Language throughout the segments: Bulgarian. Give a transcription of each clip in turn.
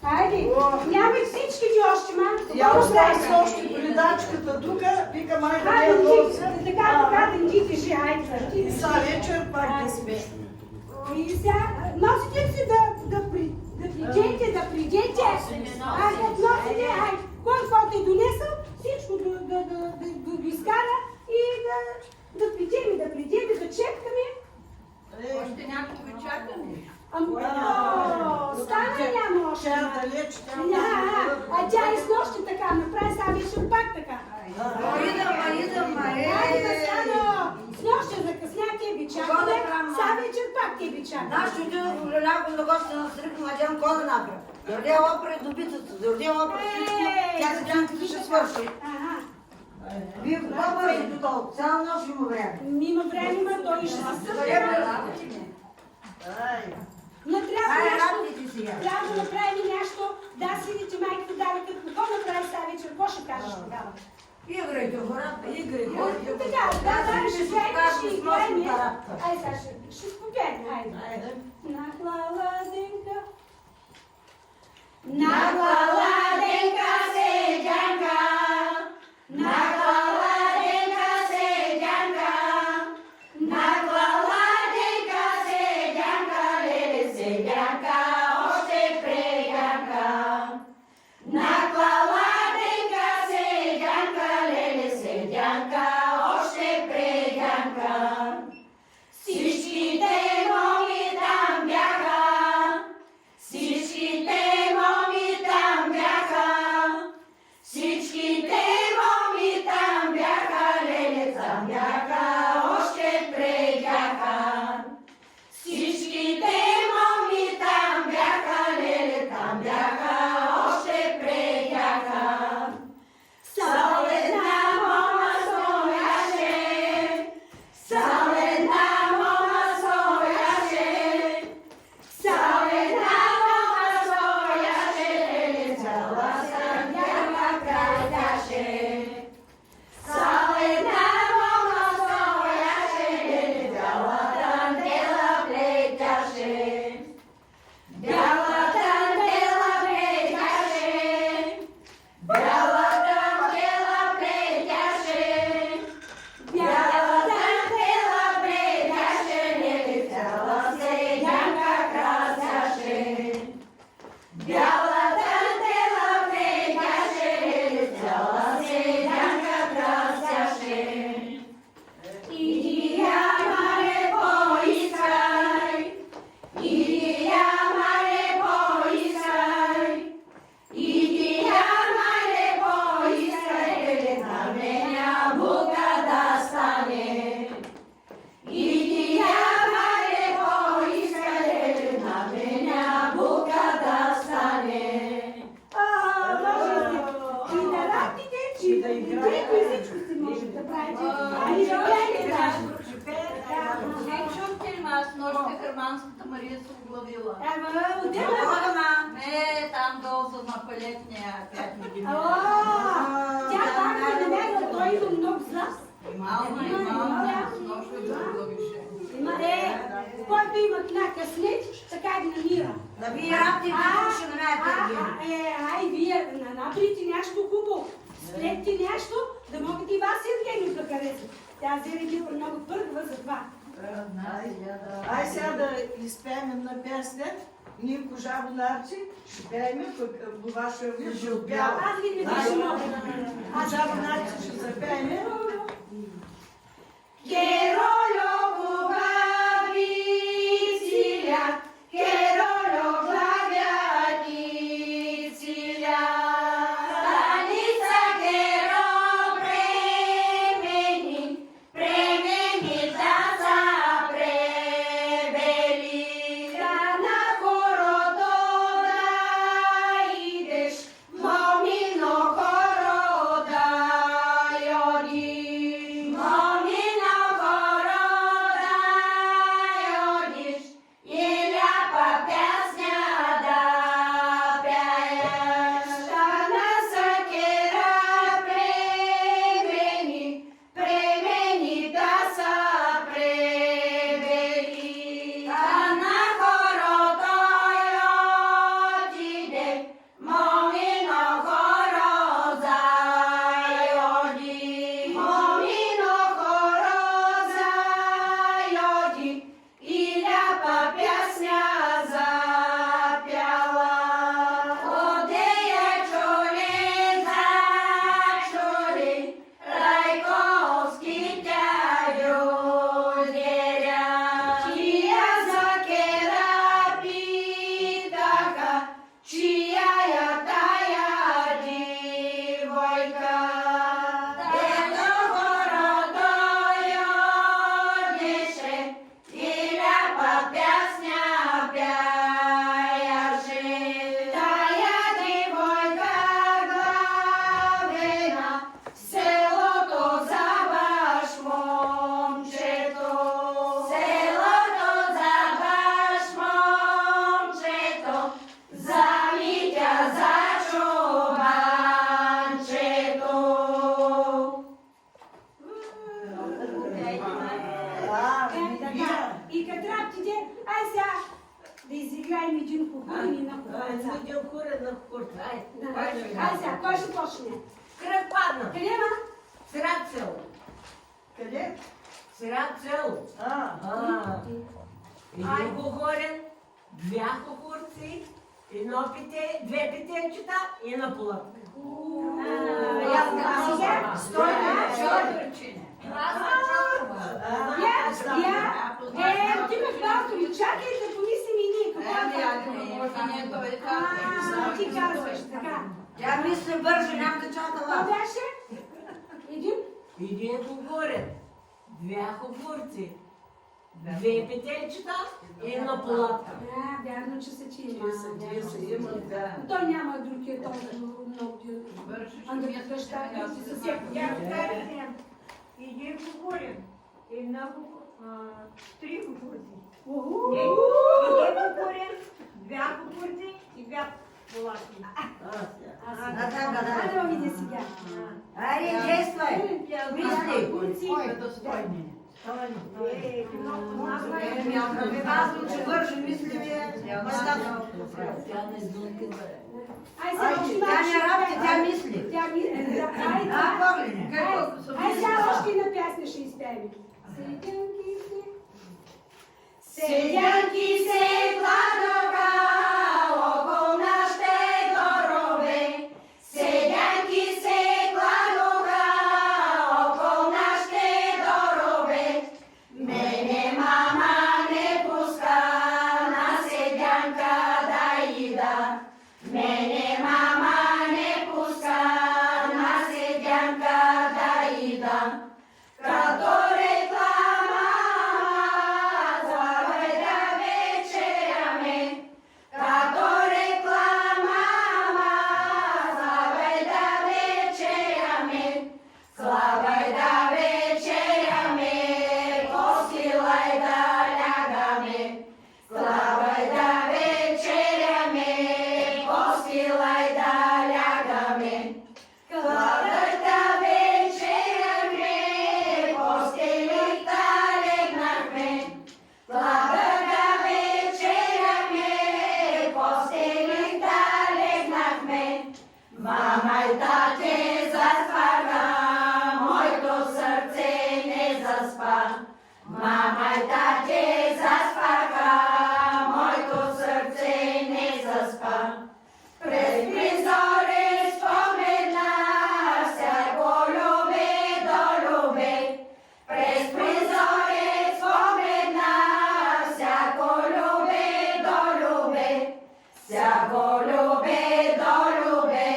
Хайде, няма и всичките още малко. Я оставя още предачката тук, вика майка не е носа. Така, да ти тежи, хайде. И са вечер пак да сме. И сега, носите ли си да придете? А като носите, кой каквото е донесъл, всичко да го изкара и да придем, да чепкаме. Още някакво чакаме. Стана няма още. А тя и с нощи така направи, сега вечер пак така. Идам, Хайде, Васяно, с нощи закъсня, те ви чакаме, сега вечер пак те ви чакаме. Аз ще отида в Люляко на гости на Стрик Младян, кой да направи? Дорде опра и добитата, дорде опра всичко, тя за джанката ще свърши. Вие какво бъдете толкова? Цяла нощ има време. Има време, той ще се събира. Но трябва да направим нещо, да си видите майката дава, като какво направи сега вечер, какво ще кажеш тогава? Играйте, хората, играйте. Да, ще играем. Айде сега ще спопеем, айде. На Кладенка. На Кладенка седянка. На Кладенка седянка. На Кладенка седянка, леле седянка, още преянка. На Кладенка седянка, леле седянка, още преянка. Всичките моми там бяха, всичките моми там бяха, всичките моми там бяха, леле там бяха, още преяха. Всичките моми там бяха, леле там бяха, още преяха. Само една мома стояше, само една мома стояше, само една мома стояше, леле цяла сандяка крадяше. Само една мома стояше, леле бяла тантела плетяше. Бяла тантела плетяше, бяла тантела плетяше, бяла тантела плетяше, леле цяла седянка красяше. Бяла тантела плетяше, леле цяла седянка красяше. Иди я, мале, поискай, иди я, мале, поискай, иди я, мале, поискай, леле на меня бука да стане. Иди я, мале, поискай, леле на меня бука да стане. И да ратите, че да играете, всичко си може да правите. И да пеете даже. Не чухте ли ма, аз нощта Хърманската Мария се оглавила? Отделна. Не, там долу на палетния пятни ги. Тя пак да намерила, той има много злас. Имална, с нощта да оглавише. Който има една късмет, така ги намира. Да вие работите, ще намерите. Ай, вие направите нещо хубаво. Сплетте нещо, да могат и вас Евгений да харесат. Тя зеле била много пъргва за това. Ай сега да изпеем една песня. Нинко Жабонарчи, ще пеем, пък Бова Шърви ще отпява. Аз ви не виждам. Жабонарчи ще запеем. Кероло глави циля, Кероло главяни циля. Станица Керо премени таца пребели. На хорото да идеш, момино хоро да йоди. Момино хоро И като раптите, ай сега да изиграем един кухур и на кухурца. Един курен на курца. Ай сега, кой ще почне? Кръг падна. Къде ма? Сред село. Къде? Сред село. Един кухорен, две кухурци, две питенчета и на полътка. Сега, Чодърчине. ти ме малко ми чакай да помислим и ние. Ти казваш така. Тя мисли бърже, няма да Това чакала. беше? Един? Един кухорен, две кухурци, две питенчета и на полътка. Вярно, че се чини. Имат, да. Той няма другия толкова много. Андрея къща, ти със всеки. Един кукурен, три кукурци. Уху! Един кукурен, две кукурци и две поласки. Айде да видя сега. Айде, действай. Мисли. Казвам, че бърже мисли ми е. Ай сега още Тя не работи, тя мисли. Ай сега още една песня ще изпеем. Седянки се кладоха около нашите дорове. Седянки се кладоха около нашите дорове. Мене мама не пуска на седянка да ида. Мене мама не пуска на седянка да ида. Като реклама славай да вечеряме. Като реклама славай да вечеряме. Славай да вечеряме, постилай да лягаме. Славай да вечеряме, постилай да лягаме. Славай да вечеряме, постилай да легнахме. Славай да вечеряме, постилай да легнахме. Мама и тате заспаха, моето сърце не заспа. Мама и тате заспаха, моето сърце не заспа. През призори спомена всяко любе до любе. През призори спомена всяко любе до любе. Всяко любе до любе,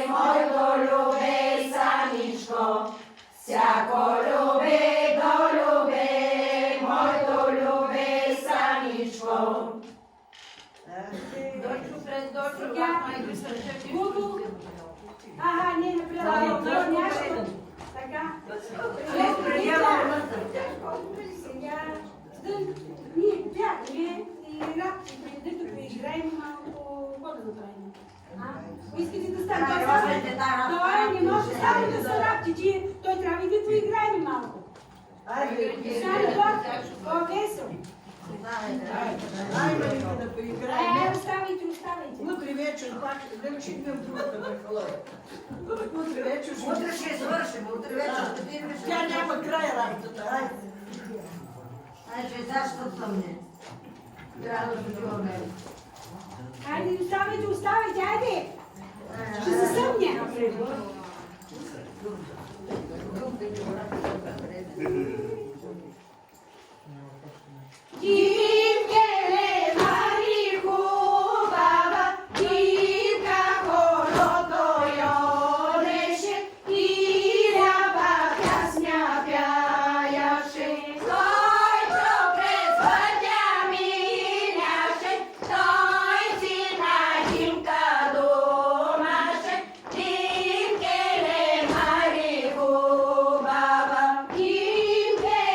моето любе самичко. Всяко любе до любе, моето любе самичко. Дочо през дочо, майко сърче. Гугл. Ага, не, направо. Няшко. Така. Сега. Ние бягаме и рапче, преди да поиграем малко, какво да направим? Искате да стане? Това не може само да са рапче, той трябва и да поиграем малко. Айде, По-весел. айде да поиграем. Оставайте. Утре вечер пак да чипнем другата бакалавра. Утре вечер ще... Утре ще извършим, утре вечер ще ти имаш. Тя няма край работата. Айде. Значи, защо съм не? Трябва да отиваме. Айде, оставайте, айде! Ще се съмня! Дивкеле, Мари хубава, дивка хорото йонеше и ряба пясня пяяше. Който през пътя миняше, той си на димка думаше. Дивкеле, Мари хубава, дивкеле,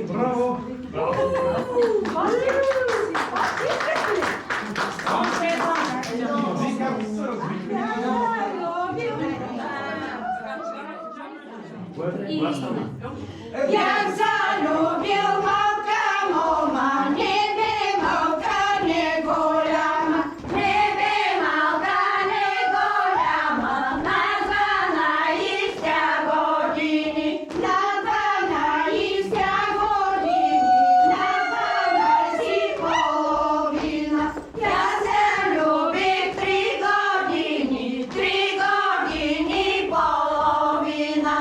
Браво! Jak zalubił małka moma, nie by małka nie golama, nie by małka nie golama, nazwana istia godzini, nazwana istia godzini, nazwana si połowina. Ja se lubię 3 godziny połowina.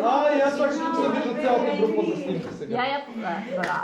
А, я так що тобі ж цілку пропозицію собі. Я брала.